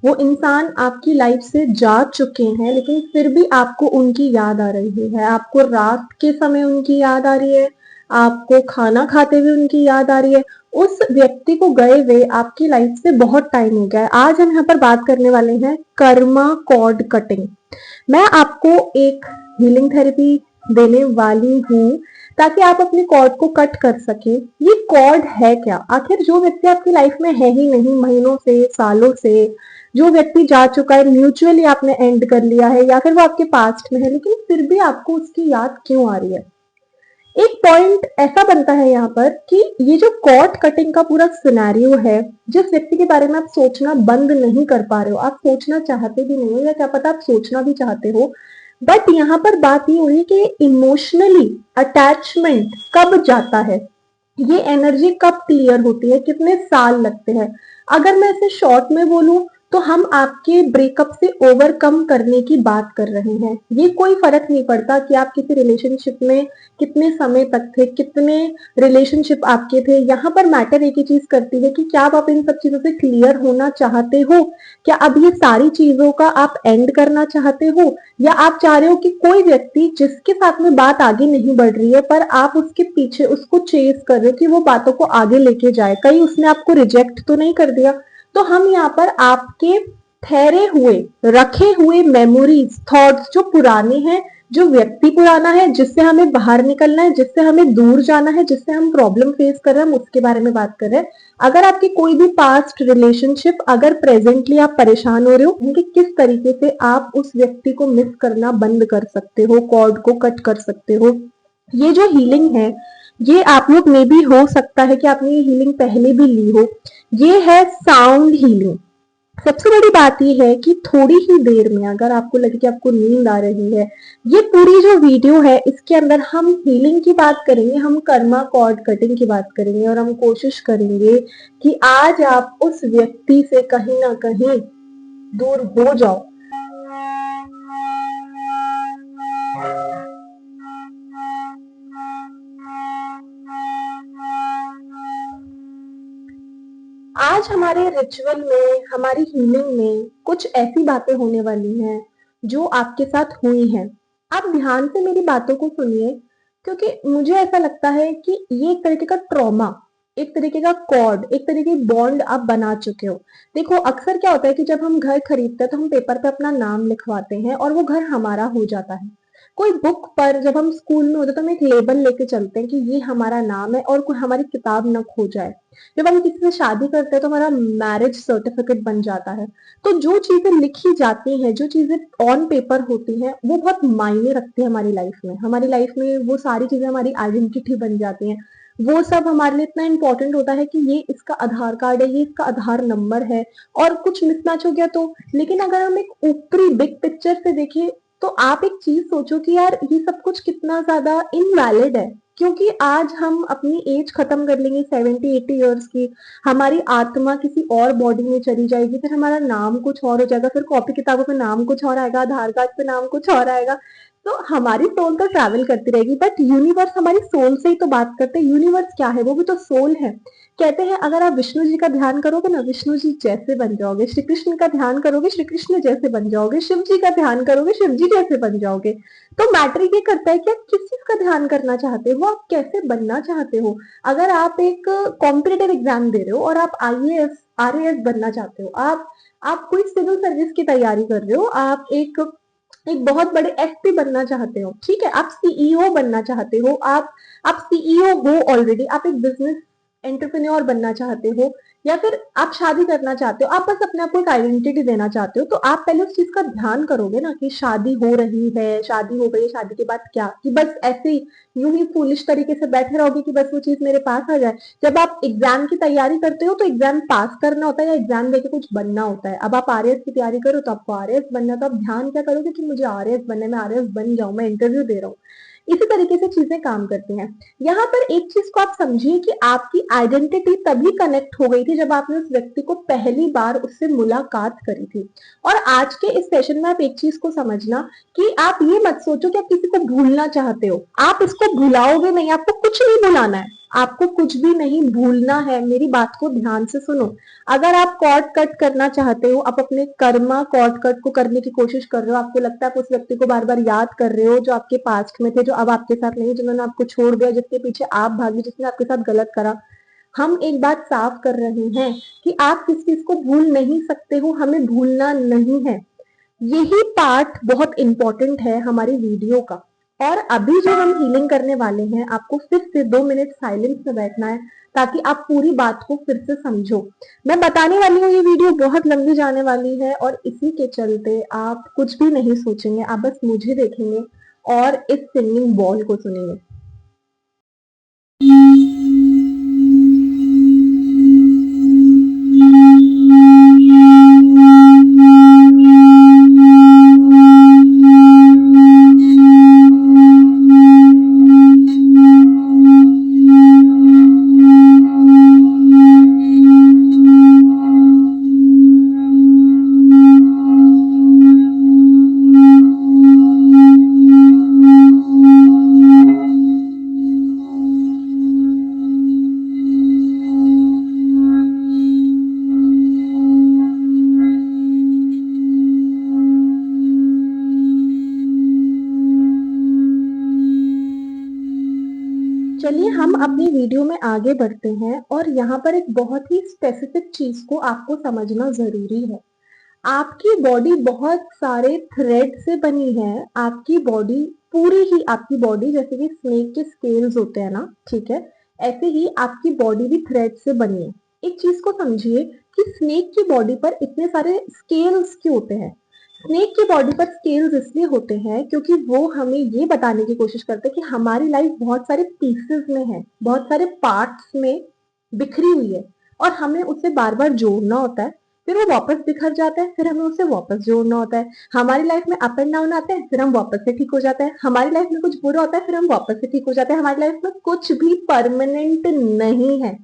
वो इंसान आपकी लाइफ से जा चुके हैं, लेकिन फिर भी आपको उनकी याद आ रही है। आपको रात के समय उनकी याद आ रही है, आपको खाना खाते हुए उनकी याद आ रही है। उस व्यक्ति को गए हुए आपकी लाइफ से बहुत टाइम हो गया है। आज हम यहाँ पर बात करने वाले हैं कर्मा कॉर्ड कटिंग। मैं आपको एक हीलिंग थेरेपी देने वाली हूँ ताकि आप अपने कॉर्ड को कट कर सकें। ये कॉर्ड है क्या? आखिर जो व्यक्ति आपकी लाइफ में है ही नहीं महीनों से, सालों से, जो व्यक्ति जा चुका है, म्यूचुअली आपने एंड कर लिया है या फिर वो आपके पास्ट में है, लेकिन फिर भी आपको उसकी याद क्यों आ रही है? एक पॉइंट ऐसा बनता है यहाँ पर कि ये जो कॉर्ड कटिंग का पूरा सिनेरियो है, जिस व्यक्ति के बारे में आप सोचना बंद नहीं कर पा रहे हो, आप सोचना चाहते भी नहीं हो, या क्या पता आप सोचना भी चाहते हो, बट यहाँ पर बात ये हुई कि इमोशनली अटैचमेंट कब जाता है, ये एनर्जी कब क्लियर होती है, कितने साल लगते हैं। अगर मैं इसे शॉर्ट में बोलूं तो हम आपके ब्रेकअप से ओवरकम करने की बात कर रहे हैं। ये कोई फर्क नहीं पड़ता कि आप किसी रिलेशनशिप में कितने समय तक थे, कितने रिलेशनशिप आपके थे। यहाँ पर मैटर एक ही चीज करती है कि क्या आप इन सब चीजों से क्लियर होना चाहते हो, क्या अब ये सारी चीजों का आप एंड करना चाहते हो, या आप चाह रहे हो कि कोई व्यक्ति जिसके साथ में बात आगे नहीं बढ़ रही है पर आप उसके पीछे उसको चेस कर रहे हो कि वो बातों को आगे लेके जाए, कहीं उसने आपको रिजेक्ट तो नहीं कर दिया। तो हम यहाँ पर आपके ठहरे हुए, रखे हुए मेमोरीज, थॉट्स जो पुराने हैं, जो व्यक्ति पुराना है, जिससे हमें बाहर निकलना है, जिससे हमें दूर जाना है, जिससे हम प्रॉब्लम फेस कर रहे हैं, हम उसके बारे में बात कर रहे हैं। अगर आपकी कोई भी पास्ट रिलेशनशिप, अगर प्रेजेंटली आप परेशान हो रहे हो कि किस तरीके से आप उस व्यक्ति को मिस करना बंद कर सकते हो, कॉर्ड को कट कर सकते हो, ये जो हीलिंग है, ये आप लोग में भी हो सकता है कि आपने ये हीलिंग पहले भी ली हो। ये है साउंड हीलिंग। सबसे बड़ी बात ये है कि थोड़ी ही देर में अगर आपको लगे कि आपको नींद आ रही है, ये पूरी जो वीडियो है इसके अंदर हम हीलिंग की बात करेंगे, हम कर्मा कॉर्ड कटिंग की बात करेंगे, और हम कोशिश करेंगे कि आज आप उस व्यक्ति से कहीं ना कहीं दूर हो जाओ। आज हमारे रिचुअल में, हमारी हीलिंग में कुछ ऐसी बातें होने वाली हैं जो आपके साथ हुई हैं। आप ध्यान से मेरी बातों को सुनिए, क्योंकि मुझे ऐसा लगता है कि ये एक तरीके का ट्रॉमा, एक तरीके का कॉर्ड, एक तरीके की बॉन्ड आप बना चुके हो। देखो, अक्सर क्या होता है कि जब हम घर खरीदते हैं तो हम पेपर पे अपना नाम लिखवाते हैं और वो घर हमारा हो जाता है। कोई बुक पर, जब हम स्कूल में होते हैं तो हम एक लेबल लेके चलते हैं कि ये हमारा नाम है और कोई हमारी किताब न खो जाए। जब हम किसी से शादी करते हैं तो हमारा मैरिज सर्टिफिकेट बन जाता है। तो जो चीजें लिखी जाती हैं, जो चीजें ऑन पेपर होती हैं, वो बहुत मायने रखती है हमारी लाइफ में। हमारी लाइफ में वो सारी चीजें हमारी आइडेंटिटी बन जाती हैं। वो सब हमारे लिए इतना इंपॉर्टेंट होता है कि ये इसका आधार कार्ड है, ये इसका आधार नंबर है, और कुछ मिसमैच हो गया तो। लेकिन अगर हम एक ऊपरी बिग पिक्चर से देखें तो आप एक चीज सोचो कि यार ये सब कुछ कितना ज्यादा इनवैलिड है, क्योंकि आज हम अपनी एज खत्म कर लेंगे 70-80 ईयर्स की, हमारी आत्मा किसी और बॉडी में चली जाएगी, फिर हमारा नाम कुछ और हो जाएगा, फिर कॉपी किताबों पे नाम कुछ और आएगा, आधार कार्ड पे नाम कुछ और आएगा। तो हमारी सोल तो ट्रैवल करती रहेगी, बट यूनिवर्स हमारी सोल से ही तो बात करते हैं। यूनिवर्स क्या है? वो भी तो सोल है। कहते हैं अगर आप विष्णु जी का ध्यान करोगे ना, विष्णु जी जैसे बन जाओगे। श्री कृष्ण का ध्यान करोगे, श्री कृष्ण जैसे बन जाओगे। शिव जी का ध्यान करोगे, शिव जी जैसे बन जाओगे। तो मैटर ये करता है कि आप किस चीज का ध्यान करना चाहते हो, आप कैसे बनना चाहते हो। अगर आप एक कॉम्पिटिटिव एग्जाम दे रहे हो और आप आईएएस आरएएस बनना चाहते हो, आप कोई सिविल सर्विस की तैयारी कर रहे हो, आप एक एक बहुत बड़े एसपी बनना चाहते हो, ठीक है, आप सीईओ बनना चाहते हो, आप सीईओ हो ऑलरेडी, आप एक बिजनेस एंटरप्रेन्योर बनना चाहते हो, या फिर आप शादी करना चाहते हो, आप बस अपने आप को एक आइडेंटिटी देना चाहते हो, तो आप पहले उस चीज का ध्यान करोगे ना कि शादी हो रही है, शादी हो गई, शादी के बाद क्या, कि बस ऐसे ही यूं ही फूलिश तरीके से बैठे रहोगे कि बस वो चीज मेरे पास आ जाए। जब आप एग्जाम की तैयारी करते हो तो एग्जाम पास करना होता है या एग्जाम देके कुछ बनना होता है। अब आप आरएएस की तैयारी करो तो आपको आरएएस बनना, तो आप ध्यान क्या करोगे कि मुझे आरएएस बनना है, मैं आरएएस बन जाऊं, मैं इंटरव्यू दे रहा हूँ। इसी तरीके से चीजें काम करती हैं। यहाँ पर एक चीज को आप समझिए कि आपकी आइडेंटिटी तभी कनेक्ट हो गई थी जब आपने उस व्यक्ति को पहली बार उससे मुलाकात करी थी। और आज के इस सेशन में आप एक चीज को समझना कि आप ये मत सोचो कि आप किसी को भूलना चाहते हो, आप उसको भुलाओगे नहीं, आपको कुछ नहीं भुलाना है। आपको कुछ भी नहीं भूलना है, मेरी बात को ध्यान से सुनो। अगर आप कॉर्ड कट करना चाहते हो, आप अपने कर्मा कॉर्ड कट को करने की कोशिश कर रहे हो, आपको लगता है आप उस व्यक्ति को बार बार याद कर रहे हो जो आपके पास्ट में थे, जो अब आपके साथ नहीं, जिन्होंने आपको छोड़ दिया, जिसके पीछे आप भागे, जिसने आपके साथ गलत करा। हम एक बात साफ कर रहे हैं कि आप किस चीज को भूल नहीं सकते हो, हमें भूलना नहीं है। यही पार्ट बहुत इंपॉर्टेंट है हमारी वीडियो का। और अभी जो हम हीलिंग करने वाले हैं, आपको फिर से 2 मिनट साइलेंस में बैठना है ताकि आप पूरी बात को फिर से समझो। मैं बताने वाली हूँ, ये वीडियो बहुत लंबी जाने वाली है और इसी के चलते आप कुछ भी नहीं सोचेंगे, आप बस मुझे देखेंगे और इस सिंगिंग बॉल को सुनेंगे। चलिए हम अपनी वीडियो में आगे बढ़ते हैं और यहाँ पर एक बहुत ही स्पेसिफिक चीज को आपको समझना जरूरी है। आपकी बॉडी बहुत सारे थ्रेड से बनी है। आपकी बॉडी पूरी ही आपकी बॉडी जैसे कि स्नेक के स्केल्स होते हैं ना, ठीक है, ऐसे ही आपकी बॉडी भी थ्रेड से बनी है। एक चीज को समझिए कि स्नेक की बॉडी पर इतने सारे स्केल्स क्यों होते हैं। स्नेक की बॉडी पर स्केल्स इसलिए होते हैं क्योंकि वो हमें ये बताने की कोशिश करते हैं कि हमारी लाइफ बहुत सारे पीसेस में है, बहुत सारे पार्ट्स में बिखरी हुई है और हमें उसे बार बार जोड़ना होता है। फिर वो वापस बिखर जाता है, फिर हमें उसे वापस जोड़ना होता है। हमारी लाइफ में अप एंड डाउन आते हैं, फिर हम वापस से ठीक हो जाते हैं। हमारी लाइफ में कुछ बुरा होता है, फिर हम वापस से ठीक हो जाते हैं। हमारी लाइफ में कुछ भी परमानेंट नहीं है।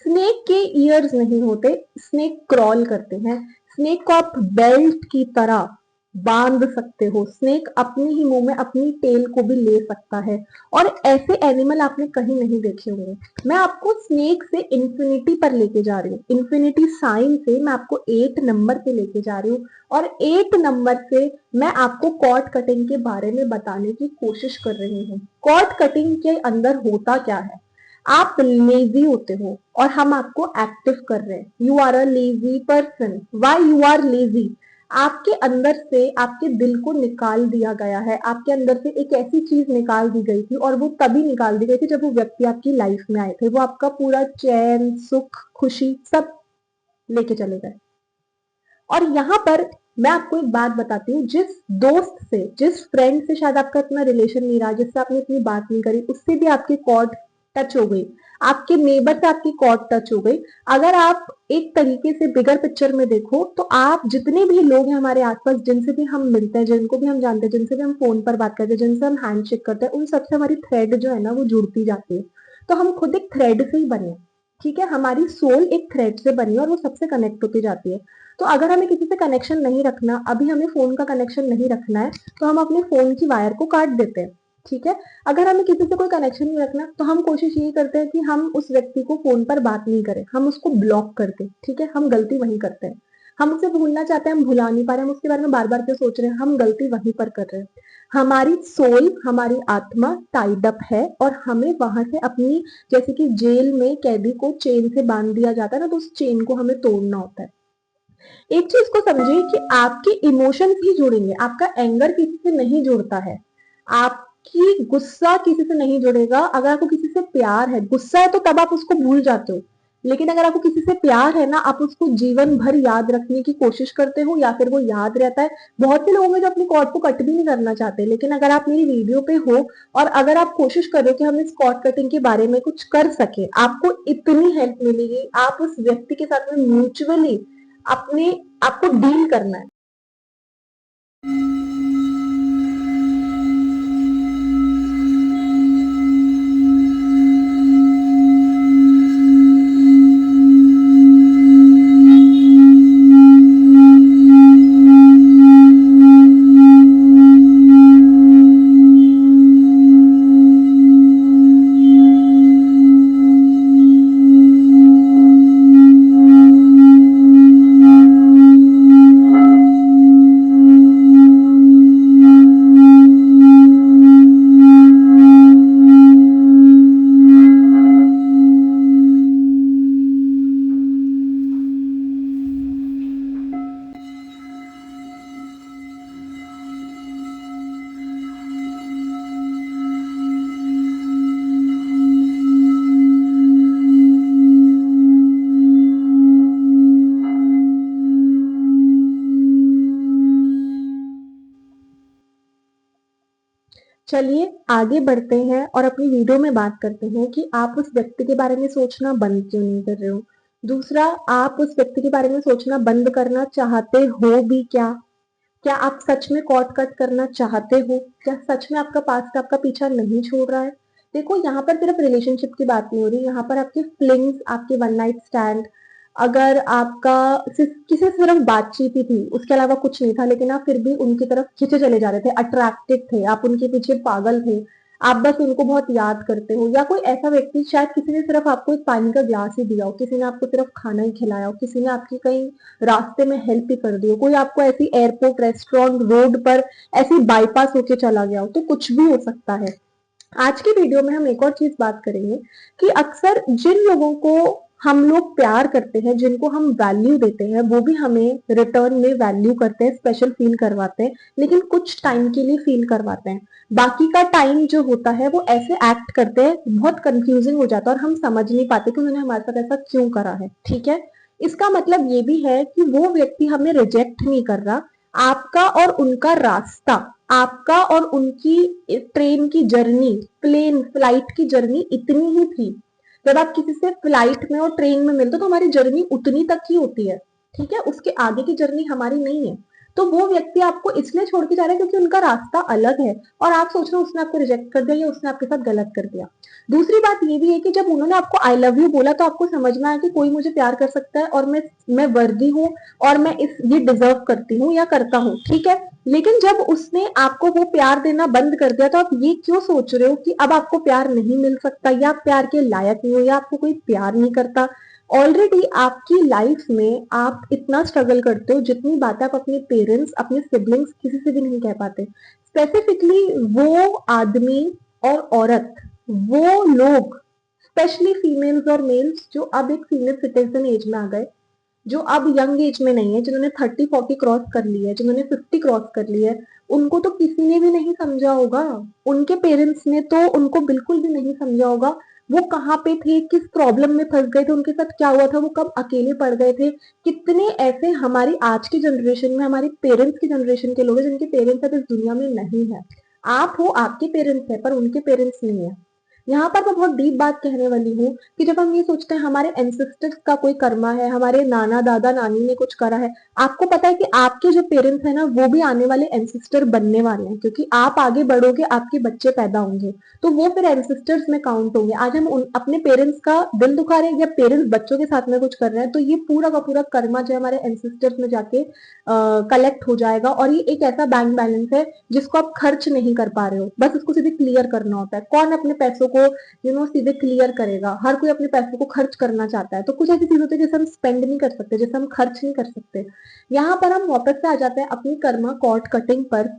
स्नेक के ईयर्स नहीं होते, स्नेक क्रॉल करते हैं। स्नेक को आप बेल्ट की तरह बांध सकते हो। स्नेक अपने ही मुंह में अपनी टेल को भी ले सकता है और ऐसे एनिमल आपने कहीं नहीं देखे होंगे। मैं आपको स्नेक से इंफिनिटी पर लेके जा रही हूँ, इंफिनिटी साइन से मैं आपको 8 नंबर पे लेके जा रही हूँ और 8 नंबर से मैं आपको कॉर्ड कटिंग के बारे में बताने की कोशिश कर रही हूँ। कॉर्ड कटिंग के अंदर होता क्या है, आप लेजी होते हो और हम आपको एक्टिव कर रहे हैं। You are a lazy person. Why you are lazy? आपके अंदर से आपके दिल को निकाल दिया गया है। आपके अंदर से एक ऐसी चीज निकाल दी गई थी और वो तभी निकाल दी गई थी जब वो व्यक्ति आपकी लाइफ में आए थे। वो आपका पूरा चैन, सुख, खुशी सब लेके चले गए। और यहाँ पर मैं आपको एक बात बताती हूँ, जिस दोस्त से, जिस फ्रेंड से शायद आपका इतना रिलेशन नहीं रहा, जिससे आपने इतनी बात नहीं करी, उससे भी आपकी कॉर्ड टच हो गई। आपके नेबर से आपकी कॉर्ड टच हो गई। अगर आप एक तरीके से बिगर पिक्चर में देखो तो आप जितने भी लोग हैं हमारे आसपास, जिनसे भी हम मिलते हैं, जिनको भी हम जानते हैं, जिनसे भी हम फोन पर बात करते हैं, जिनसे हम हैंडशेक करते हैं, उन सबसे हमारी थ्रेड जो है ना वो जुड़ती जाती है। तो हम खुद एक थ्रेड से ही बने, ठीक है, हमारी सोल एक थ्रेड से बनी है और वो सबसे कनेक्ट होती जाती है। तो अगर हमें किसी से कनेक्शन नहीं रखना, अभी हमें फोन का कनेक्शन नहीं रखना है, तो हम अपने फोन की वायर को काट देते हैं, ठीक है। अगर हमें किसी से कोई कनेक्शन नहीं रखना तो हम कोशिश यही करते हैं कि हम उस व्यक्ति को फोन पर बात नहीं करें, हम उसको ब्लॉक करते, ठीक है। हम गलती वहीं करते हैं। हम उसे भूलना चाहते हैं, हम भुला नहीं पा रहे, हम उसके बारे में बार बार क्यों सोच रहे हैं, हम गलती वहीं पर कर रहे हैं। हमारी सोल, हमारी आत्मा टाइड अप है और हमें वहां से अपनी, जैसे कि जेल में कैदी को चेन से बांध दिया जाता है ना, तो उस चेन को हमें तोड़ना होता है। एक चीज को समझिए कि आपके इमोशंस ही जुड़ेंगे, आपका एंगर किसी से नहीं जुड़ता है, आपकी गुस्सा किसी से नहीं जुड़ेगा। अगर आपको किसी से प्यार है, गुस्सा है तो तब आप उसको भूल जाते हो, लेकिन अगर आपको किसी से प्यार है ना, आप उसको जीवन भर याद रखने की कोशिश करते हो या फिर वो याद रहता है। बहुत से लोग हैं जो अपनी कॉर्ड को कट भी नहीं करना चाहते, लेकिन अगर आप मेरी वीडियो पे हो और अगर आप कोशिश करो कि हम इस कॉर्ड कटिंग के बारे में कुछ कर सके, आपको इतनी हेल्प मिलेगी। आप उस व्यक्ति के साथ में म्यूचुअली अपने आपको डील करना है। चलिए आगे बढ़ते हैं और अपनी वीडियो में बात करते हैं कि आप उस व्यक्ति के बारे में सोचना बंद क्यों नहीं कर रहे हो। दूसरा, आप उस व्यक्ति के बारे में सोचना बंद करना चाहते हो भी क्या? क्या आप सच में कॉट कट करना चाहते हो? क्या सच में आपका पास्ट आपका पीछा नहीं छोड़ रहा है? देखो, यहाँ पर सिर्फ रिलेशनशिप की बात नहीं हो रही, यहाँ पर आपके फ्लिंग्स, आपके वन नाइट स्टैंड, अगर आपका किसी से सिर्फ बातचीत ही थी, उसके अलावा कुछ नहीं था, लेकिन आप फिर भी उनकी तरफ खींचे चले जा रहे थे, अट्रैक्टेड थे, आप उनके पीछे पागल थे, आप बस उनको बहुत याद करते हो, या कोई ऐसा व्यक्ति, शायद किसी ने सिर्फ आपको एक पानी का ग्लास ही दिया हो, किसी ने आपको सिर्फ खाना ही खिलाया हो, किसी ने आपकी कहीं रास्ते में हेल्प ही कर दी हो, कोई आपको ऐसी एयरपोर्ट, रेस्टोरेंट, रोड पर ऐसी बाईपास होके चला गया हो, तो कुछ भी हो सकता है। आज की वीडियो में हम एक और चीज बात करेंगे कि अक्सर जिन लोगों को हम लोग प्यार करते हैं, जिनको हम वैल्यू देते हैं, वो भी हमें रिटर्न में वैल्यू करते हैं, स्पेशल फील करवाते हैं, लेकिन कुछ टाइम के लिए फील करवाते हैं। बाकी का टाइम जो होता है वो ऐसे एक्ट करते हैं, बहुत कंफ्यूजिंग हो जाता है और हम समझ नहीं पाते कि उन्होंने हमारे साथ ऐसा क्यों करा है। ठीक है, इसका मतलब ये भी है कि वो व्यक्ति हमें रिजेक्ट नहीं कर रहा, आपका और उनका रास्ता, आपका और उनकी ट्रेन की जर्नी, प्लेन फ्लाइट की जर्नी इतनी ही थी। जब आप किसी से फ्लाइट में और ट्रेन में मिलते हो तो हमारी जर्नी उतनी तक ही होती है। ठीक है, उसके आगे की जर्नी हमारी नहीं है। तो वो व्यक्ति आपको इसलिए छोड़ के जा रहा है क्योंकि उनका रास्ता अलग है और आप सोच रहे हो उसने आपको रिजेक्ट कर दिया या उसने आपके साथ गलत कर दिया। दूसरी बात ये भी है कि जब उन्होंने आपको आई लव यू बोला तो आपको समझ में आया कि कोई मुझे प्यार कर सकता है और मैं वर्दी हूँ और मैं ये डिजर्व करती हूँ या करता हूँ। ठीक है, लेकिन जब उसने आपको वो प्यार देना बंद कर दिया तो आप ये क्यों सोच रहे हो कि अब आपको प्यार नहीं मिल सकता, या आप प्यार के लायक नहीं हो, या आपको कोई प्यार नहीं करता। ऑलरेडी आपकी लाइफ में आप इतना स्ट्रगल करते हो जितनी बातें आप अपने पेरेंट्स, अपने सिबलिंग्स किसी से भी नहीं कह पाते। स्पेसिफिकली वो आदमी और औरत, वो लोग, स्पेशली फीमेल्स और मेल्स जो अब एक सीनियर सिटीजन एज में आ गए, जो अब यंग एज में नहीं है, जिन्होंने 30-40 क्रॉस कर ली है, जिन्होंने 50 क्रॉस कर ली है, उनको तो किसी ने भी नहीं समझा होगा। उनके पेरेंट्स ने तो उनको बिल्कुल भी नहीं समझा होगा। वो कहाँ पे थे, किस प्रॉब्लम में फंस गए थे, उनके साथ क्या हुआ था, वो कब अकेले पड़ गए थे। कितने ऐसे हमारी आज की जनरेशन में, हमारी पेरेंट्स की जनरेशन के लोग हैं जिनके पेरेंट्स अब इस दुनिया में नहीं है। आप हो, आपके पेरेंट्स है, पर उनके पेरेंट्स नहीं है। यहाँ पर मैं बहुत डीप बात कहने वाली हूँ कि जब हम ये सोचते हैं हमारे एंसेस्टर्स का कोई कर्मा है, हमारे नाना दादा नानी ने कुछ करा है, आपको पता है कि आपके जो पेरेंट्स है ना, वो भी आने वाले एंसेस्टर बनने वाले हैं, क्योंकि आप आगे बढ़ोगे, आपके बच्चे पैदा होंगे, तो वो फिर एंसेस्टर्स में काउंट होंगे। आज हम अपने पेरेंट्स का दिल दुखा रहे हैं या पेरेंट्स बच्चों के साथ में कुछ कर रहे हैं, तो ये पूरा का पूरा कर्मा जो है हमारे एंसेस्टर्स में जाके कलेक्ट हो जाएगा। और ये एक ऐसा बैंक बैलेंस है जिसको आप खर्च नहीं कर पा रहे हो, बस इसको सीधे क्लियर करना होता है। कौन अपने पैसों को सीधे क्लियर करेगा? हर कोई अपने पैसों को खर्च करना चाहता है। तो कुछ ऐसी चीज होती है जैसे हम स्पेंड नहीं कर सकते, जैसे हम खर्च नहीं कर सकते। यहाँ पर हम वापस से आ जाते हैं अपनी कर्मा कॉर्ड कटिंग पर,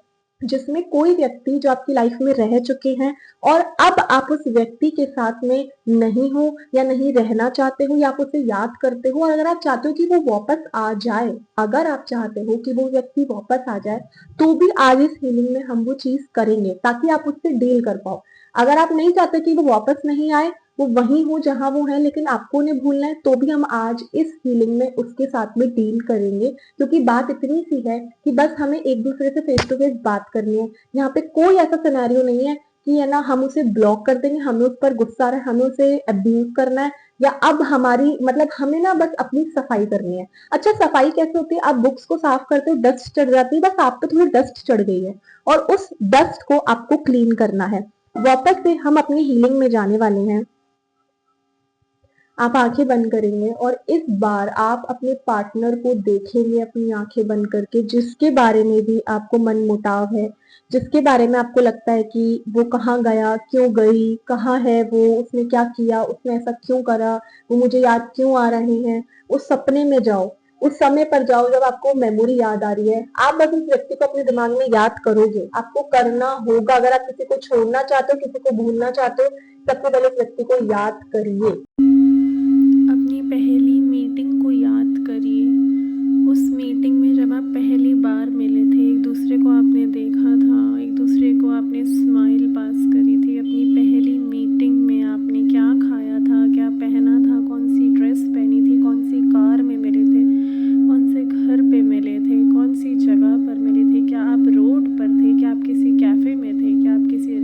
जिसमें कोई व्यक्ति जो आपकी लाइफ में रह चुके हैं और अब आप उस व्यक्ति के साथ में नहीं हो या नहीं रहना चाहते हो, या आप उसे याद करते हो, और अगर आप चाहते हो कि वो वापस आ जाए, अगर आप चाहते हो कि वो व्यक्ति वापस आ जाए, तो भी आज इस हीलिंग में हम वो चीज करेंगे ताकि आप उससे डील कर पाओ। अगर आप नहीं चाहते कि वो वापस नहीं आए, वो वहीं हो जहां वो है, लेकिन आपको उन्हें भूलना है, तो भी हम आज इस हीलिंग में उसके साथ में डील करेंगे। क्योंकि बात इतनी सी है कि बस हमें एक दूसरे से फेस टू फेस बात करनी है। यहाँ पे कोई ऐसा सिनेरियो नहीं है कि है ना हम उसे ब्लॉक कर देंगे, हमें उस पर गुस्सा आ रहा है, हमें उसे अब्यूज करना है, या अब हमारी मतलब हमें ना बस अपनी सफाई करनी है। अच्छा, सफाई कैसे होती है? आप बुक्स को साफ करते हो, डस्ट चढ़ जाती है, बस आप पे थोड़ी डस्ट चढ़ गई है और उस डस्ट को आपको क्लीन करना है। वापस से हम अपनी हीलिंग में जाने वाले हैं। आप आंखें बंद करेंगे और इस बार आप अपने पार्टनर को देखेंगे अपनी आंखें बंद करके, जिसके बारे में भी आपको मन मुटाव है, जिसके बारे में आपको लगता है कि वो कहाँ गया, क्यों गई, कहाँ है वो, उसने क्या किया, उसने ऐसा क्यों करा, वो मुझे याद क्यों आ रहे हैं। उस सपने में जाओ, उस समय पर जाओ जब आपको मेमोरी याद आ रही है। आप बस उस व्यक्ति को अपने दिमाग में याद करोगे, आपको करना होगा। अगर आप किसी को छोड़ना चाहते हो, किसी को भूलना चाहते हो, सबसे पहले उस व्यक्ति को याद करिए। अपनी पहली मीटिंग को याद करिए। उस मीटिंग में जब आप पहली बार मिले थे, एक दूसरे को आपने देखा था, एक दूसरे को आपने स्माइल पास करी थी। अपनी पहली मीटिंग में आपने क्या खाया था, क्या पहना था, कौन सी ड्रेस पहनी थी, कौन सी कार में मिले थे, कौन से घर पे मिले थे, कौन सी जगह पर मिले थे, क्या आप रोड पर थे, क्या आप किसी कैफ़े में थे, क्या आप किसी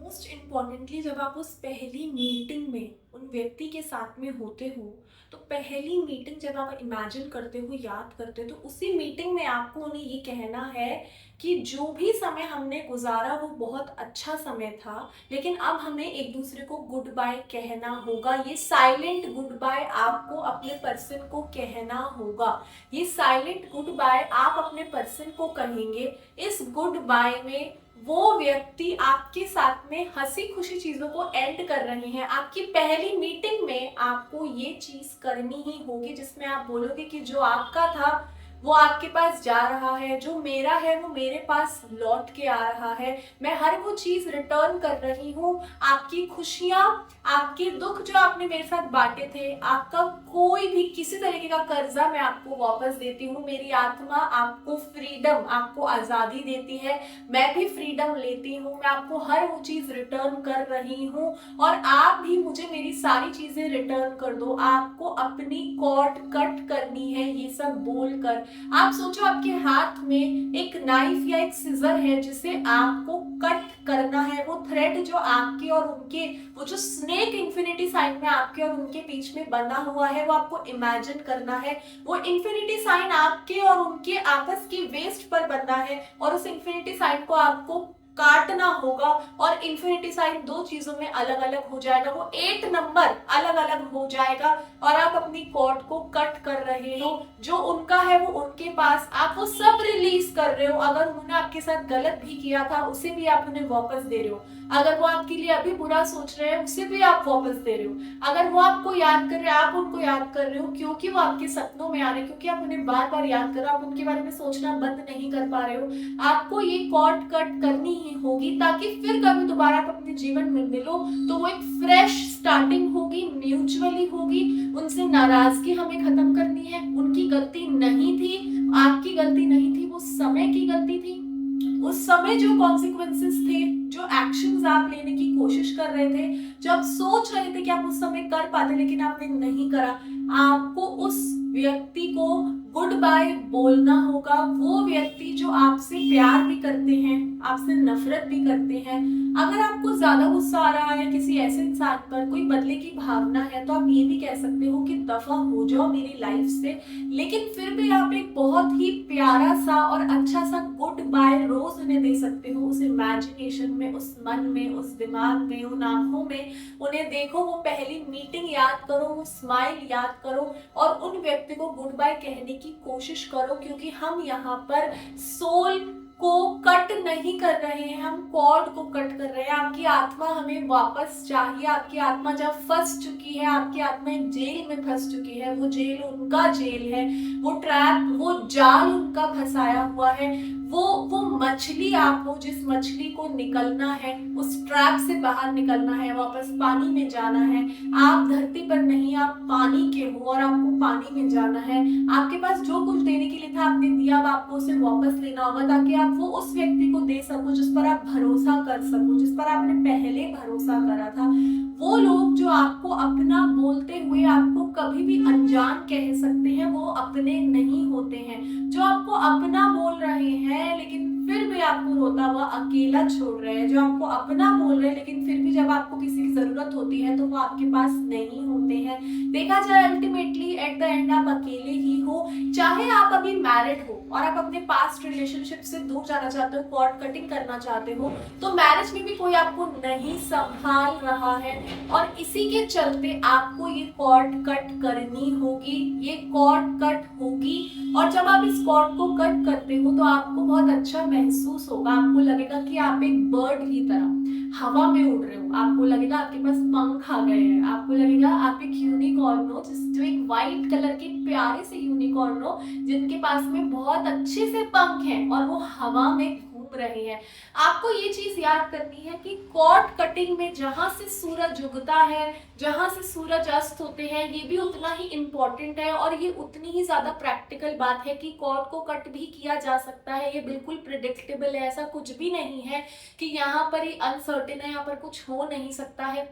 मोस्ट इम्पॉर्टेंटली जब आप उस पहली मीटिंग में उन व्यक्ति के साथ में होते हो, तो पहली मीटिंग जब आप इमेजिन करते हो, याद करते हो, तो उसी मीटिंग में आपको उन्हें ये कहना है कि जो भी समय हमने गुजारा वो बहुत अच्छा समय था, लेकिन अब हमें एक दूसरे को गुड बाय कहना होगा। ये साइलेंट गुड बाय आपको अपने पर्सन को कहना होगा। ये साइलेंट गुड बाय आप अपने पर्सन को कहेंगे। इस गुड बाय में वो व्यक्ति आपके साथ में हंसी खुशी चीजों को एंड कर रहे हैं। आपकी पहली मीटिंग में आपको ये चीज करनी ही होगी, जिसमें आप बोलोगे कि जो आपका था वो आपके पास जा रहा है, जो मेरा है वो मेरे पास लौट के आ रहा है। मैं हर वो चीज रिटर्न कर रही हूँ। आपकी खुशियाँ, आपके दुख जो आपने मेरे साथ बांटे थे, आपका कोई भी किसी तरीके का कर्जा मैं आपको वापस देती हूँ। मेरी आत्मा आपको फ्रीडम, आपको आजादी देती है। मैं भी फ्रीडम लेती हूँ। मैं आपको हर वो चीज रिटर्न कर रही हूँ और आप भी मुझे मेरी सारी चीजें रिटर्न कर दो। आपको अपनी कॉर्ड कट करनी है ये सब बोलकर। आप सोचो आपके हाथ में एक नाइफ या एक सिजर है जिसे आपको कट करना है। वो थ्रेड जो आपके और उनके, वो जो स्नेक इंफिनिटी साइन में आपके और उनके बीच में बंधा हुआ है, वो आपको इमेजिन करना है। वो इंफिनिटी साइन आपके और उनके आपस की वेस्ट पर बंधा है और उस इंफिनिटी साइन को आपको काटना होगा और इंफिनिटी साइन दो चीजों में अलग अलग हो जाएगा। वो 8 नंबर अलग अलग हो जाएगा और आप अपनी कॉर्ड को कट कर रहे हो। जो उनका है वो उनके पास, आप वो सब रिलीज कर रहे हो। अगर उन्होंने आपके साथ गलत भी किया था उसे भी आप उन्हें वापस दे रहे हो। अगर वो आपके लिए अभी बुरा सोच रहे हैं उसे भी आप वापस दे रहे हो। अगर वो आपको याद कर रहे हैं आप उनको याद कर रहे हो, क्योंकि वो आपके सपनों में आ रहे हैं, क्योंकि आप उन्हें बार बार याद कर रहे हो। आप उनके बारे में सोचना बंद नहीं कर पा रहे हो। आपको ये कॉर्ड कट करनी ही होगी ताकि फिर कभी दोबारा आप अपने जीवन में मिलो तो वो एक फ्रेश स्टार्टिंग होगी, म्यूचुअली होगी। उनसे नाराजगी हमें खत्म करनी है। उनकी गलती नहीं थी, आपकी गलती नहीं थी, वो समय की गलती थी। उस समय जो कॉन्सिक्वेंसेस थे, जो एक्शंस आप लेने की कोशिश कर रहे थे, जो आप सोच रहे थे कि आप उस समय कर पाते लेकिन आपने नहीं करा, आपको उस व्यक्ति को गुड बाय बोलना होगा। वो व्यक्ति जो आपसे प्यार भी करते हैं, आपसे नफरत भी करते हैं। अगर आपको ज्यादा गुस्सा आ रहा है किसी ऐसे इंसान पर, कोई बदले की भावना है, तो आप ये भी कह सकते हो कि दफा हो जाओ मेरी लाइफ से। लेकिन फिर भी आप एक बहुत ही प्यारा सा और अच्छा सा गुड बाय रोज उन्हें दे सकते हो। उस इमेजिनेशन में, उस मन में, उस दिमाग में, उन आंखों में उन्हें देखो। वो पहली मीटिंग याद करो, वो स्माइल याद करो और उन व्यक्ति को गुड बाय कहने की कोशिश करो, क्योंकि हम यहाँ पर सोल को कट नहीं कर रहे हैं, हम कॉर्ड को कट कर रहे हैं। आपकी आत्मा हमें वापस चाहिए। आपकी आत्मा जब फंस चुकी है, आपकी आत्मा एक जेल में फंस चुकी है। वो जेल उनका जेल है, वो ट्रैप, वो जाल उनका फंसाया हुआ है। वो मछली आप हो जिस मछली को निकलना है, उस ट्रैप से बाहर निकलना है, वापस पानी में जाना है। आप धरती पर नहीं, आप पानी के हो और आपको पानी में जाना है। आपके पास जो कुछ देने के लिए था आपने दिया, अब आपको उसे वापस लेना होगा ताकि आप वो उस व्यक्ति को दे सको जिस पर आप भरोसा कर सको, जिस पर आपने पहले भरोसा करा था। वो लोग जो आपको अपना बोलते हुए आपको कभी भी अनजान कह सकते हैं, वो अपने नहीं होते हैं। जो आपको अपना बोल रहे हैं लेकिन फिर भी आपको रोता हुआ अकेला छोड़ रहे हैं, जो आपको अपना बोल रहे हैं लेकिन फिर भी जब आपको किसी की जरूरत होती है तो वो आपके पास नहीं होते हैं। देखा जाए अल्टीमेटली एट द एंड आप अकेले ही हो। चाहे आप अभी मैरिड हो और आप अपने पास्ट रिलेशनशिप से दूर जाना चाहते हो, कॉर्ड कटिंग करना चाहते हो, तो मैरिज में भी कोई आपको नहीं संभाल रहा है और इसी के चलते आपको ये कॉर्ड कट करनी होगी। ये कॉर्ड कट होगी और जब आप इस कॉर्ड को कट करते हो तो आपको बहुत अच्छा महसूस होगा। आपको लगेगा कि आप एक बर्ड की तरह हवा में उड़ रहे हो। आपको लगेगा आपके पास पंख आ गए हैं। आपको लगेगा आप एक यूनिकॉर्न हो, जो एक व्हाइट कलर के प्यारे से यूनिकॉर्न हो जिनके पास में बहुत अच्छे से पंख हैं और वो हवा में घूम रहे हैं। आपको ये चीज याद करनी है कि कॉर्ड कटिंग में जहां से सूरज उगता है, जहां से सूरज अस्त होते हैं, ये भी उतना ही इम्पोर्टेंट है और ये उतनी ही ज्यादा प्रैक्टिकल बात है कि कॉर्ड को कट भी किया जा सकता है। ये बिल्कुल प्रिडिक्टेबल है, ऐसा कुछ भी नहीं है कि यहाँ पर ही अनसर्टेन है, यहाँ पर कुछ हो नहीं सकता है।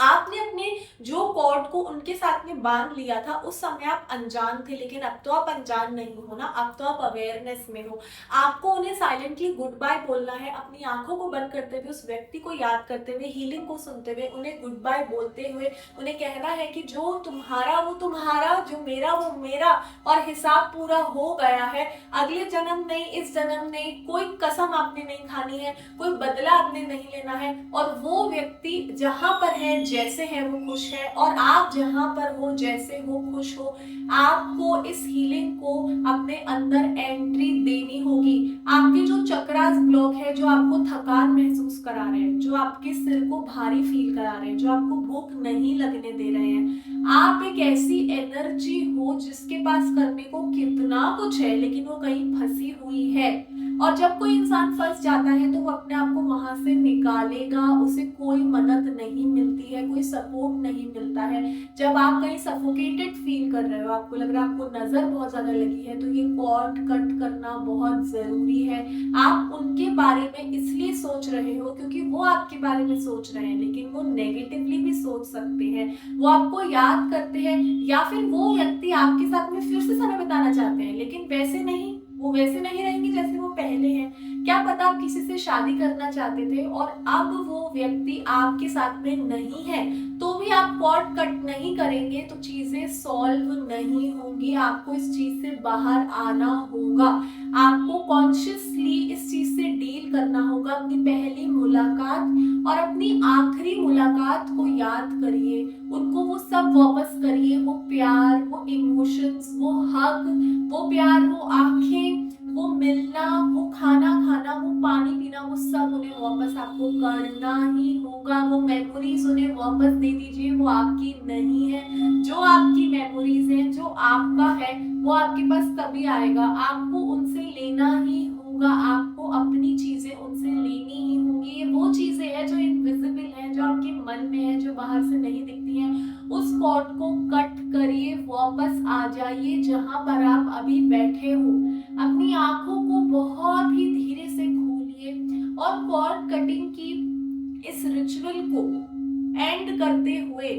आपने अपने जो कॉर्ड को उनके साथ में बांध लिया था, उस समय आप अनजान थे, लेकिन अब तो आप अनजान नहीं हो ना, अब तो आप अवेयरनेस में हो। आपको उन्हें साइलेंटली गुड बाय बोलना है, अपनी आंखों को बंद करते हुए उस व्यक्ति को याद करते हुए, हीलिंग को सुनते हुए, उन्हें गुड बाय बोलते हुए उन्हें कहना है कि जो तुम्हारा वो तुम्हारा, जो मेरा वो मेरा, और हिसाब पूरा हो गया है। अगले जन्म नहीं, इस जन्म नहीं, कोई कसम आपने नहीं खानी है, कोई बदला आपने नहीं लेना है, और वो व्यक्ति जहां पर है, जैसे है वो खुश है, और आप जहां पर हो, जैसे हो, खुश हो। आपको इस हीलिंग को अपने अंदर एंट्री देनी होगी। आपके जो चक्रास ब्लॉक है, जो आपको थकान महसूस करा रहे हैं, जो आपके सिर को भारी फील करा रहे हैं, जो आपको भूख नहीं लगने दे रहे हैं, आप एक ऐसी एनर्जी हो जिसके पास करने को कितना कुछ है, लेकिन वो कहीं फंसी हुई है। और जब कोई इंसान फंस जाता है तो वो अपने आप को वहां से निकालेगा, उसे कोई मदद नहीं मिलती है, कोई सपोर्ट नहीं मिलता है। जब आप कहीं सफोकेटेड फील कर रहे हो, आपको लग रहा है आपको नजर बहुत ज्यादा लगी है, तो ये कॉर्ड कट करना बहुत जरूरी है। आप उनके बारे में इसलिए सोच रहे हो क्योंकि वो आपके बारे में सोच रहे हैं, लेकिन वो नेगेटिवली भी सोच सकते हैं। वो आपको याद करते हैं, या फिर वो व्यक्ति आपके साथ में फिर से समय बिताना चाहते हैं, लेकिन वैसे नहीं, वो वैसे नहीं रहेंगे जैसे वो पहले हैं। क्या पता आप किसी से शादी करना चाहते थे और अब वो व्यक्ति आपके साथ में नहीं है, तो भी आप कॉर्ड कट नहीं करेंगे तो चीजें सॉल्व नहीं होंगी। आपको इस चीज से बाहर आना होगा, आपको कॉन्शियसली इस चीज से डील करना होगा। अपनी पहली मुलाकात और अपनी आखिरी मुलाकात को याद करिए, उनको वो सब वापस करिए, वो प्यार, वो इमोशंस, वो हग, वो प्यार, वो आंखें, वो मिलना, वो खाना खाना, वो पानी पीना, वो सब उन्हें वापस आपको करना ही होगा। वो मेमोरीज उन्हें वापस दे दीजिए, वो आपकी नहीं है। जो आपकी मेमोरीज है, जो आपका है, वो आपके पास तभी आएगा, आपको उनसे लेना ही होगा। आपको अपनी चीजें उनसे लेनी ही होंगी। ये वो चीजें हैं जो इनविजिबल हैं, जो आपके मन में है, जो बाहर से नहीं दिखती हैं। उस कॉर्ड को कट करिए, वापस आ जाइए जहां पर आप अभी बैठे हो। अपनी आंखों को बहुत ही धीरे से खोलिए और कॉर्ड कटिंग की इस रिचुअल को एंड करते हुए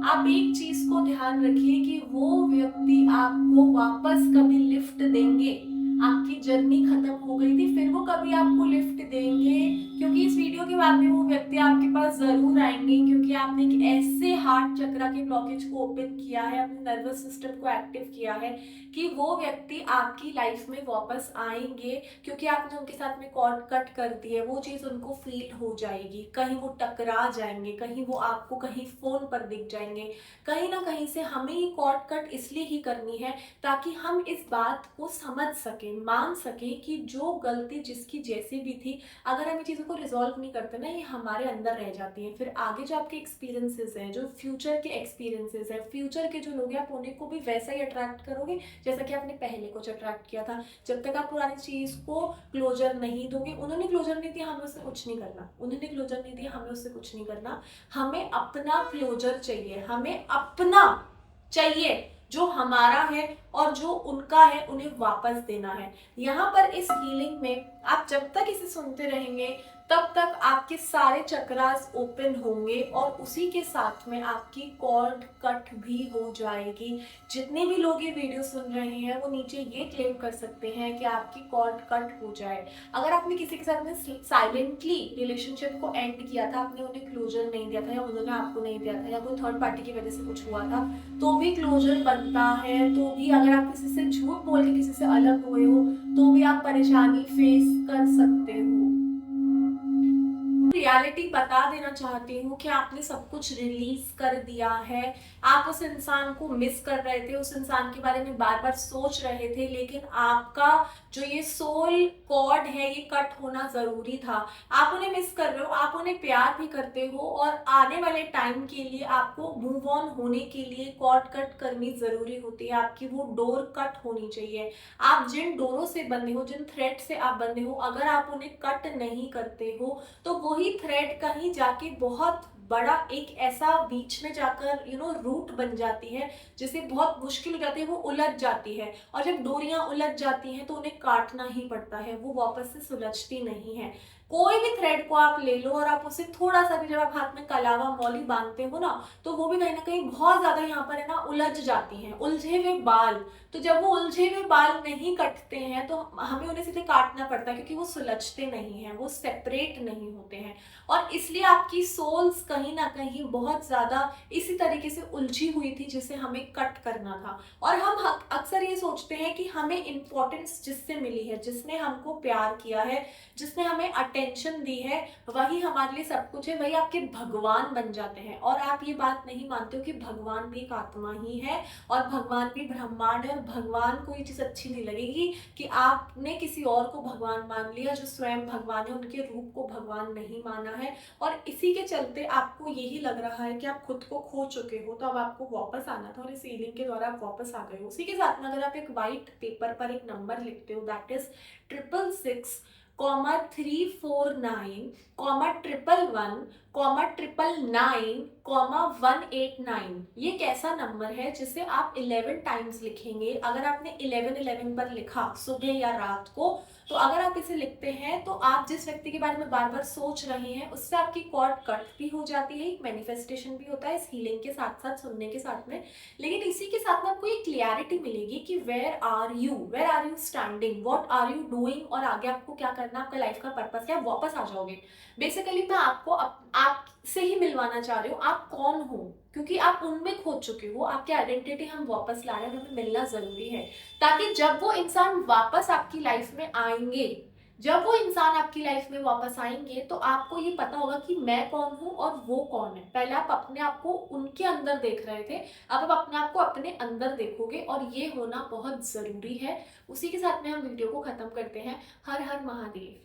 आप एक चीज को ध्यान रखिए कि वो व्यक्ति आपको वापस कभी लिफ्ट देंगे। आपकी जर्नी खत्म हो गई थी, फिर वो कभी आपको लिफ्ट देंगे, क्योंकि इस वीडियो के बाद में वो व्यक्ति आपके पास जरूर आएंगे, क्योंकि आपने एक ऐसे हार्ट चक्रा के ब्लॉकेज को ओपन किया है, अपने नर्वस सिस्टम को एक्टिव किया है कि वो व्यक्ति आपकी लाइफ में वापस आएंगे, क्योंकि आपने उनके साथ में कॉर्ड कट कर दी है। वो चीज उनको फील हो जाएगी, कहीं वो टकरा जाएंगे, कहीं वो आपको कहीं फोन पर दिख जाएंगे, कहीं ना कहीं से। हमें ये कॉर्ड कट इसलिए ही करनी है ताकि हम इस बात को समझ सके, मान सके कि जो गलती जिसकी जैसी भी थी, अगर हम ये चीजों को रिजॉल्व नहीं करते ना, ये हमारे अंदर रह जाती है। फिर आगे जो आपके एक्सपीरियंसेस हैं, जो फ्यूचर के एक्सपीरियंसेस हैं, फ्यूचर के जो लोग हैं, आप उन्हें को भी वैसा ही अट्रैक्ट करोगे जैसा कि आपने पहले कुछ अट्रैक्ट किया था। जब तक आप पुरानी चीज को क्लोजर नहीं दोगे, उन्होंने क्लोजर नहीं दिया, हमें उससे कुछ नहीं करना, उन्होंने क्लोजर नहीं दिया, हमें उससे कुछ नहीं करना। हमें अपना क्लोजर चाहिए, हमें अपना चाहिए, जो हमारा है और जो उनका है उन्हें वापस देना है। यहाँ पर इस हीलिंग में आप जब तक इसे सुनते रहेंगे तब तक आपके सारे चक्रास ओपन होंगे और उसी के साथ में आपकी कॉर्ड कट भी हो जाएगी। जितने भी लोग ये वीडियो सुन रहे हैं वो नीचे ये क्लेम कर सकते हैं कि आपकी कॉर्ड कट हो जाए। अगर आपने किसी के साथ में साइलेंटली रिलेशनशिप को एंड किया था, आपने उन्हें क्लोजर नहीं दिया था, या उन्होंने आपको नहीं दिया था, या कोई थर्ड पार्टी की वजह से कुछ हुआ था, तो भी क्लोजर बनता है। तो भी अगर आप किसी से झूठ बोल के किसी से अलग हुए हो, तो भी आप परेशानी फेस कर सकते हो। रियलिटी बता देना चाहती हूँ कि आपने सब कुछ रिलीज कर दिया है। आप उस इंसान को मिस कर रहे थे, उस इंसान के बारे में बार बार सोच रहे थे, लेकिन आपका जो ये सोल कॉर्ड है ये कट होना जरूरी था। आप उन्हें मिस कर रहे हो, आप उन्हें प्यार भी करते हो, और आने वाले टाइम के लिए आपको मूव ऑन होने के लिए कॉर्ड कट करनी जरूरी होती है। आपकी वो डोर कट होनी चाहिए। आप जिन डोरों से बंधे हो, जिन थ्रेड से आप बंधे हो, अगर आप उन्हें कट नहीं करते हो तो वही थ्रेड कहीं जाके बहुत बड़ा एक ऐसा बीच में जाकर रूट बन जाती है, जिसे बहुत मुश्किल हो जाती है, वो उलझ जाती है। और जब डोरियां उलझ जाती हैं तो उन्हें काटना ही पड़ता है, वो वापस से सुलझती नहीं है। कोई भी थ्रेड को आप ले लो और आप उसे थोड़ा सा भी, जब आप हाथ में कलावा मौली बांधते हो ना, तो वो भी कहीं ना कहीं बहुत ज्यादा यहाँ पर है ना उलझ जाती हैं, उलझे हुए बाल। तो जब वो उलझे हुए बाल नहीं कटते हैं तो हमें उन्हें सीधे काटना पड़ता है, क्योंकि वो सुलझते नहीं हैं, वो सेपरेट नहीं होते हैं। और इसलिए आपकी सोल्स कहीं ना कहीं बहुत ज्यादा इसी तरीके से उलझी हुई थी, जिसे हमें कट करना था। और हम अक्सर ये सोचते हैं कि हमें इंपॉर्टेंस जिससे मिली है, जिसने हमको प्यार किया है, जिसने हमें अटेंशन दी है, वही हमारे लिए सब कुछ है, वही आपके भगवान बन जाते हैं। और आप ये बात नहीं मानते हो कि भगवान भी एक आत्मा ही है, और भगवान भी ब्रह्मांड है, और भगवान को ये चीज अच्छी नहीं लगेगी कि आपने किसी और को भगवान मान लिया, जो स्वयं भगवान है, उनके रूप को भगवान नहीं माना है। और इसी के चलते आपको यही लग रहा है कि आप खुद को खो चुके हो, तो अब आपको वापस आना था, और इस हीलिंग के द्वारा आप वापस आ गए हो। उसी के साथ में अगर आप एक व्हाइट पेपर पर एक नंबर लिखते हो, that is 666, comma 349, comma 111, comma 999, comma 189, ये कैसा नंबर है जिसे आप 11 टाइम्स लिखेंगे। अगर आपने 1111 पर लिखा सुबह या रात को, तो अगर आप इसे लिखते हैं तो आप जिस व्यक्ति के बारे में बार बार सोच रहे हैं उससे आपकी कॉर्ड कट भी हो जाती है, एक मैनिफेस्टेशन भी होता है इस हीलिंग के साथ साथ, सुनने के साथ में। लेकिन इसी के साथ में आपको एक क्लियरिटी मिलेगी कि where are you standing, what are you doing, और आगे आपको क्या करना, आपका लाइफ का पर्पस क्या, आप वापस आ जाओगे। बेसिकली मैं आपको आप से ही मिलवाना चाह रही हूँ, आप कौन हो, क्योंकि आप उनमें खो चुके हो। आपकी आइडेंटिटी हम वापस ला रहे हैं, हमें मिलना जरूरी है, ताकि जब वो इंसान वापस आपकी लाइफ में आएंगे, जब वो इंसान आपकी लाइफ में वापस आएंगे, तो आपको ये पता होगा कि मैं कौन हूँ और वो कौन है। पहले आप अपने आप को उनके अंदर देख रहे थे, अब आप अपने आप को अपने अंदर देखोगे, और ये होना बहुत जरूरी है। उसी के साथ में हम वीडियो को खत्म करते हैं। हर हर महादेव।